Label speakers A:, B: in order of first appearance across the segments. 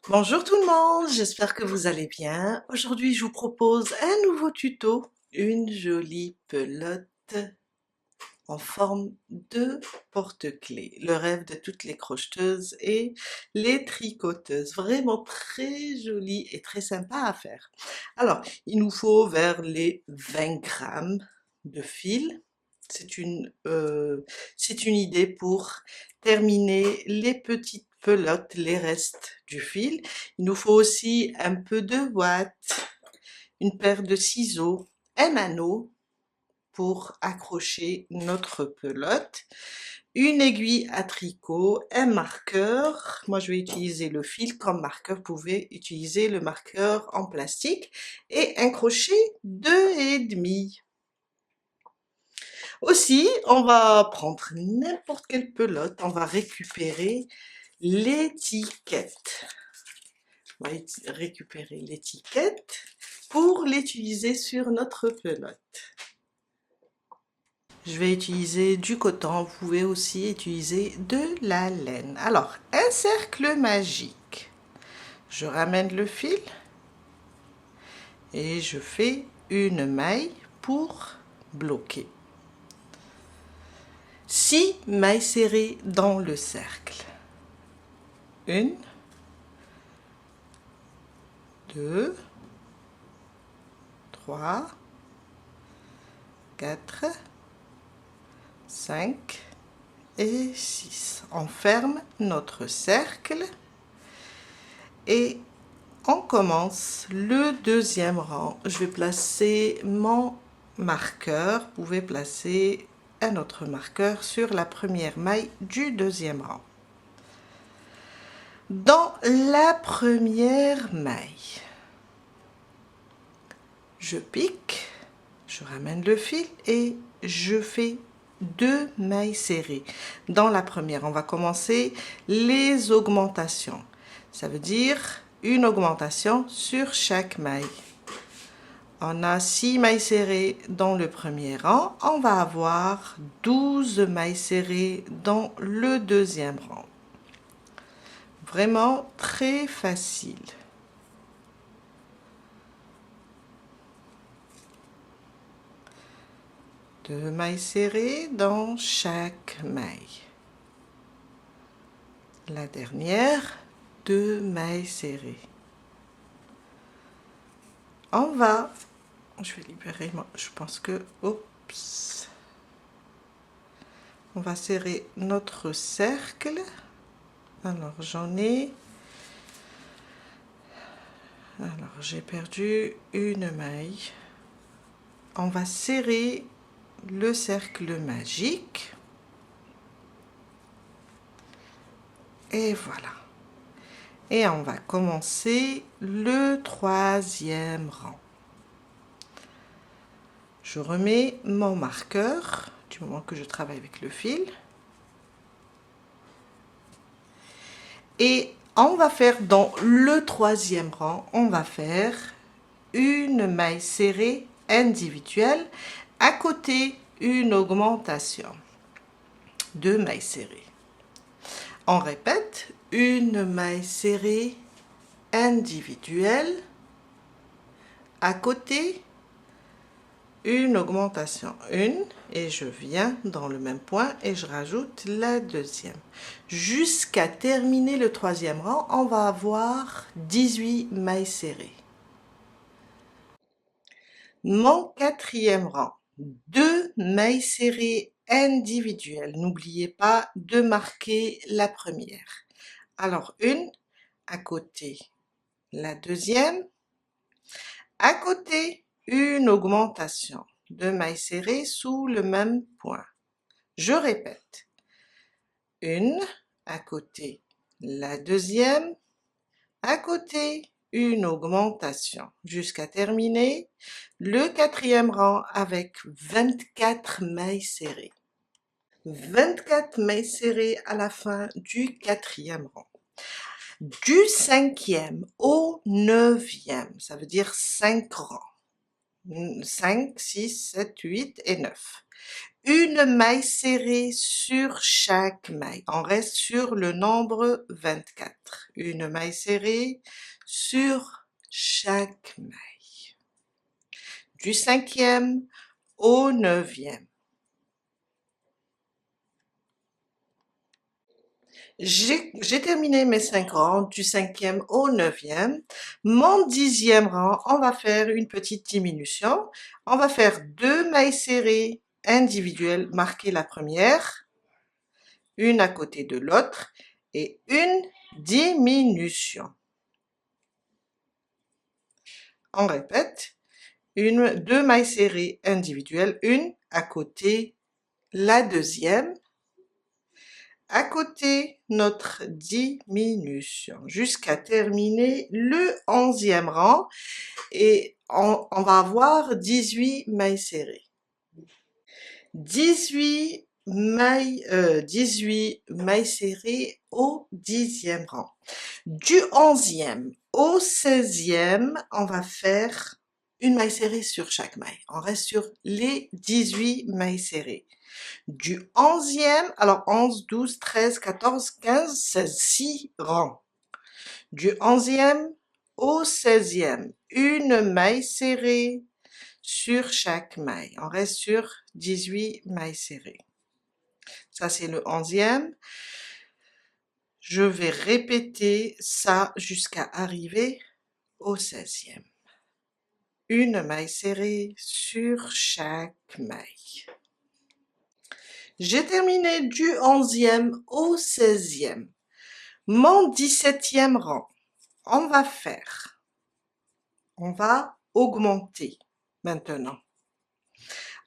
A: Bonjour tout le monde, j'espère que vous allez bien. Aujourd'hui, je vous propose un nouveau tuto, une jolie pelote en forme de porte-clés. Le rêve de toutes les crocheteuses et les tricoteuses. Vraiment très jolie et très sympa à faire. Alors, il nous faut vers les 20 grammes de fil. C'est une idée pour terminer les petites pelotes, les restes du fil. Il nous faut aussi un peu de ouate, une paire de ciseaux, un anneau pour accrocher notre pelote, une aiguille à tricot, un marqueur. Moi, je vais utiliser le fil comme marqueur. Vous pouvez utiliser le marqueur en plastique et un crochet 2,5. Aussi, on va prendre n'importe quelle pelote, on va récupérer l'étiquette. On va récupérer l'étiquette pour l'utiliser sur notre pelote. Je vais utiliser du coton, vous pouvez aussi utiliser de la laine. Alors, un cercle magique. Je ramène le fil et je fais une maille pour bloquer. 6 mailles serrées dans le cercle. 1, 2, 3, 4, 5 et 6. On ferme notre cercle et on commence le deuxième rang. Je vais placer mon marqueur. Vous pouvez placer un autre marqueur sur la première maille du deuxième rang. Dans la première maille, je pique, je ramène le fil et je fais 2 mailles serrées. Dans la première, on va commencer les augmentations. Ça veut dire une augmentation sur chaque maille. On a 6 mailles serrées dans le premier rang, on va avoir 12 mailles serrées dans le deuxième rang. Vraiment très facile. Deux mailles serrées dans chaque maille. La dernière, 2 mailles serrées. Je vais libérer, je pense que, oups, on va serrer notre cercle. Alors j'ai perdu une maille. On va serrer le cercle magique. Et voilà. Et on va commencer le troisième rang. Je remets mon marqueur du moment que je travaille avec le fil. Et on va faire dans le troisième rang, on va faire une maille serrée individuelle, à côté une augmentation. 2 mailles serrées. On répète, une maille serrée individuelle, à côté une augmentation, une, et je viens dans le même point et je rajoute la deuxième. Jusqu'à terminer le troisième rang, on va avoir 18 mailles serrées. Mon quatrième rang, 2 mailles serrées individuelles. N'oubliez pas de marquer la première. Alors, une, à côté la deuxième, à côté une augmentation, 2 mailles serrées sous le même point. Je répète, une, à côté la deuxième, à côté une augmentation, jusqu'à terminer le quatrième rang avec 24 mailles serrées. 24 mailles serrées à la fin du quatrième rang. Du cinquième au neuvième, ça veut dire 5 rangs. 5, 6, 7, 8 et 9. une maille serrée sur chaque maille. On reste sur le nombre 24. Une maille serrée sur chaque maille. Du 5e au 9e. J'ai terminé mes 5 rangs du 5e au 9e. Mon 10e rang, on va faire une petite diminution. On va faire 2 mailles serrées individuelles, marquer la première, une à côté de l'autre, et une diminution. On répète, 2 mailles serrées individuelles, une à côté la deuxième, à côté notre diminution, jusqu'à terminer le 11e rang, et on va avoir 18 mailles serrées. 18 mailles serrées au 10e rang. Du 11e au 16e, on va faire une maille serrée sur chaque maille. On reste sur les 18 mailles serrées. Du 11e, alors 11, 12, 13, 14, 15, 16, 6 rangs. Du 11e au 16e, une maille serrée sur chaque maille. On reste sur 18 mailles serrées. Ça, c'est le 11e. Je vais répéter ça jusqu'à arriver au 16e. Une maille serrée sur chaque maille. J'ai terminé du 11e au 16e. Mon 17e rang, on va augmenter maintenant.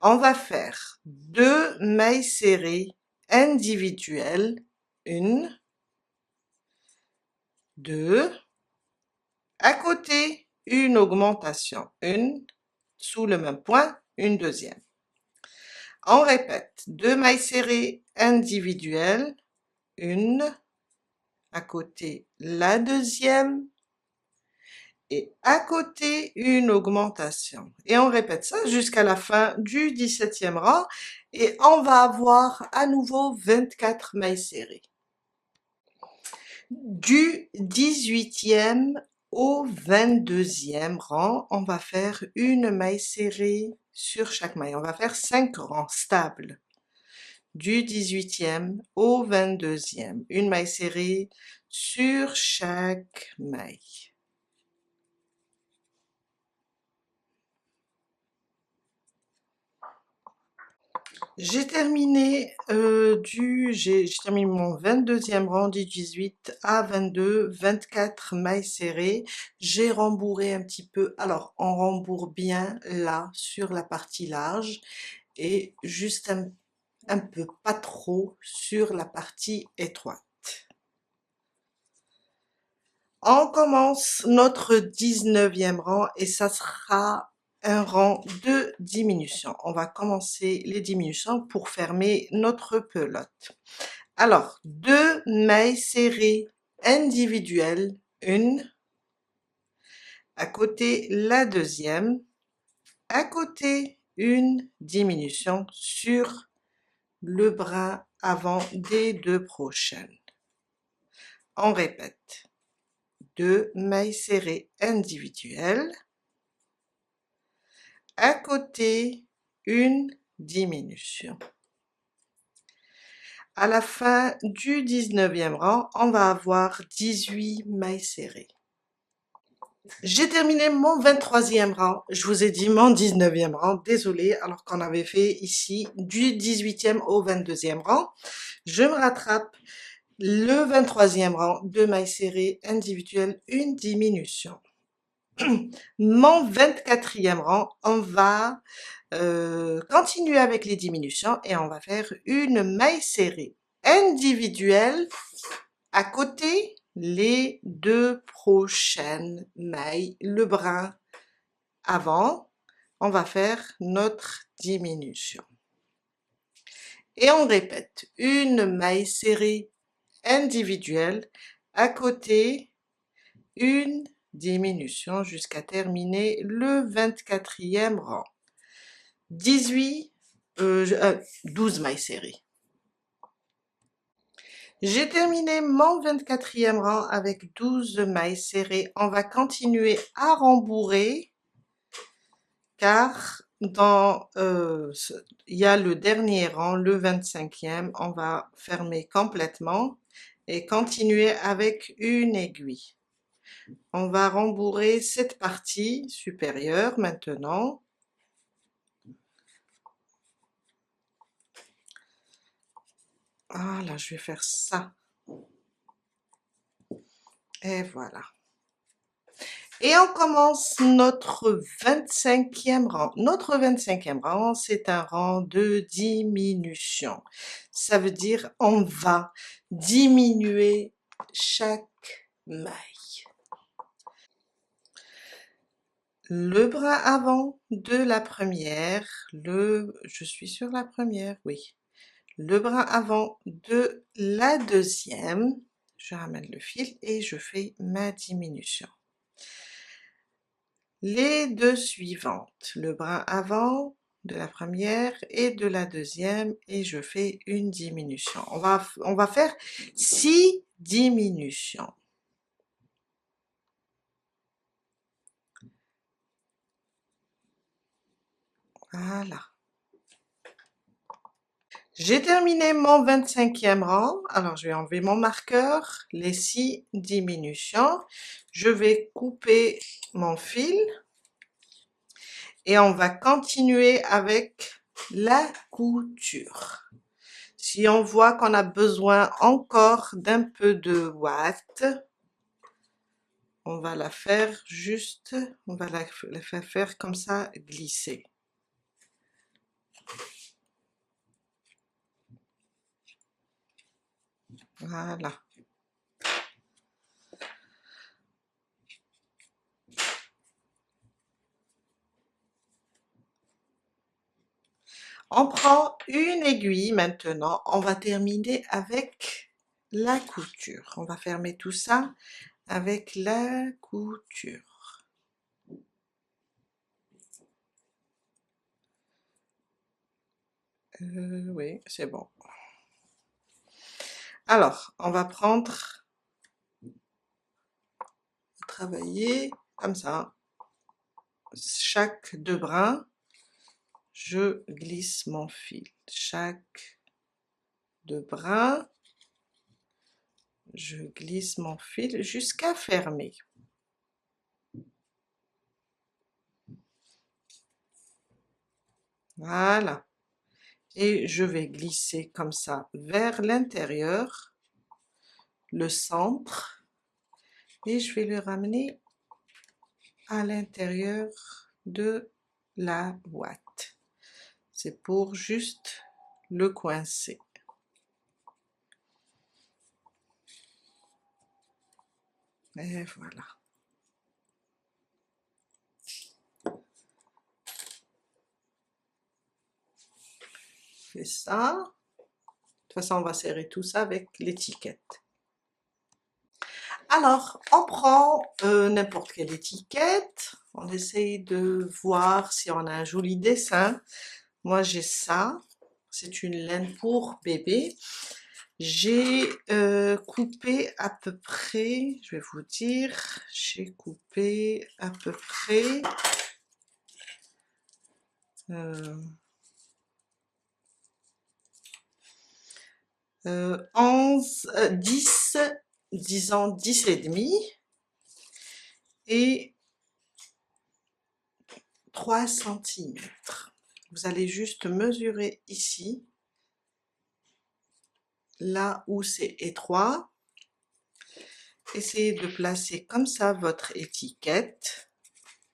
A: On va faire 2 mailles serrées individuelles, une, deux, à côté, une augmentation, une, sous le même point, une deuxième. On répète, 2 mailles serrées individuelles, une, à côté la deuxième, et à côté une augmentation. Et on répète ça jusqu'à la fin du 17e rang, et on va avoir à nouveau 24 mailles serrées. Du 18e au 22e rang, on va faire une maille serrée sur chaque maille. On va faire 5 rangs stables. Du 18e au 22e, une maille serrée sur chaque maille. J'ai terminé mon 22e rang du 18 à 22, 24 mailles serrées. J'ai rembourré un petit peu. Alors, on rembourre bien là, sur la partie large, et juste un peu, pas trop, sur la partie étroite. On commence notre 19e rang, et ça sera un rang de diminution. On va commencer les diminutions pour fermer notre pelote. Alors, 2 mailles serrées individuelles, une, à côté la deuxième, à côté une diminution sur le bras avant des 2 prochaines. On répète, 2 mailles serrées individuelles, à côté une diminution. À la fin du 19e rang, on va avoir 18 mailles serrées. J'ai terminé mon 23e rang. Je vous ai dit mon 19e rang, désolé, alors qu'on avait fait ici du 18e au 22e rang. Je me rattrape. Le 23e rang, 2 mailles serrées individuelles, une diminution. Mon 24e rang, on va continuer avec les diminutions, et on va faire une maille serrée individuelle à côté les 2 prochaines mailles, le brin avant. On va faire notre diminution. Et on répète, une maille serrée individuelle à côté, une diminution jusqu'à terminer le 24e rang. 18 12 mailles serrées. J'ai terminé mon 24e rang avec 12 mailles serrées. On va continuer à rembourrer car il y a le dernier rang, le 25e. On va fermer complètement et continuer avec une aiguille. On va rembourrer cette partie supérieure maintenant. Ah là, je vais faire ça. Et voilà. Et on commence notre 25e rang. Notre 25e rang, c'est un rang de diminution. Ça veut dire on va diminuer chaque maille. Le bras avant de la première, je suis sur la première, oui. Le bras avant de la deuxième, je ramène le fil et je fais ma diminution. Les deux suivantes, le bras avant de la première et de la deuxième, et je fais une diminution. On va faire 6 diminutions. Voilà. J'ai terminé mon 25e rang. Alors, je vais enlever mon marqueur, les 6 diminutions. Je vais couper mon fil et on va continuer avec la couture. Si on voit qu'on a besoin encore d'un peu de ouate, on va la faire juste, on va la faire comme ça, glisser. Voilà. On prend une aiguille maintenant, on va terminer avec la couture. On va fermer tout ça avec la couture. Oui, c'est bon. Alors, on va travailler comme ça. Chaque deux brins, je glisse mon fil. Chaque deux brins, je glisse mon fil jusqu'à fermer. Voilà. Et je vais glisser comme ça vers l'intérieur, le centre, et je vais le ramener à l'intérieur de la boîte. C'est pour juste le coincer. Et voilà. Je fais ça. De toute façon, on va serrer tout ça avec l'étiquette. Alors, on prend n'importe quelle étiquette. On essaye de voir si on a un joli dessin. Moi, j'ai ça. C'est une laine pour bébé. J'ai coupé à peu près, je vais vous dire, j'ai coupé à peu près 10, disons 10 et demi, et 3 centimètres. Vous allez juste mesurer ici, là où c'est étroit. Essayez de placer comme ça votre étiquette.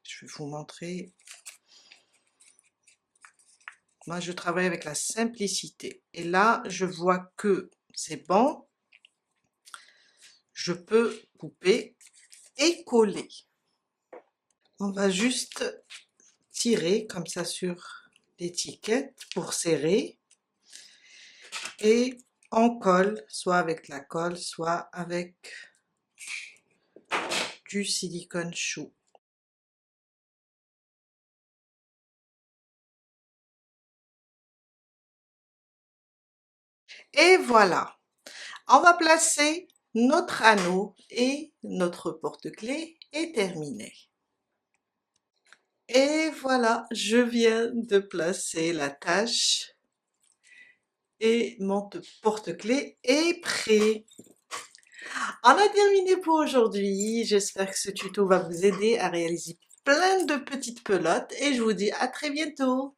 A: Je vais vous montrer. Moi, je travaille avec la simplicité. Et là, je vois que c'est bon. Je peux couper et coller. On va juste tirer comme ça sur l'étiquette pour serrer. Et on colle, soit avec la colle, soit avec du silicone chou. Et voilà, on va placer notre anneau et notre porte-clés est terminé. Et voilà, je viens de placer la tâche et mon porte-clés est prêt. On a terminé pour aujourd'hui. J'espère que ce tuto va vous aider à réaliser plein de petites pelotes et je vous dis à très bientôt.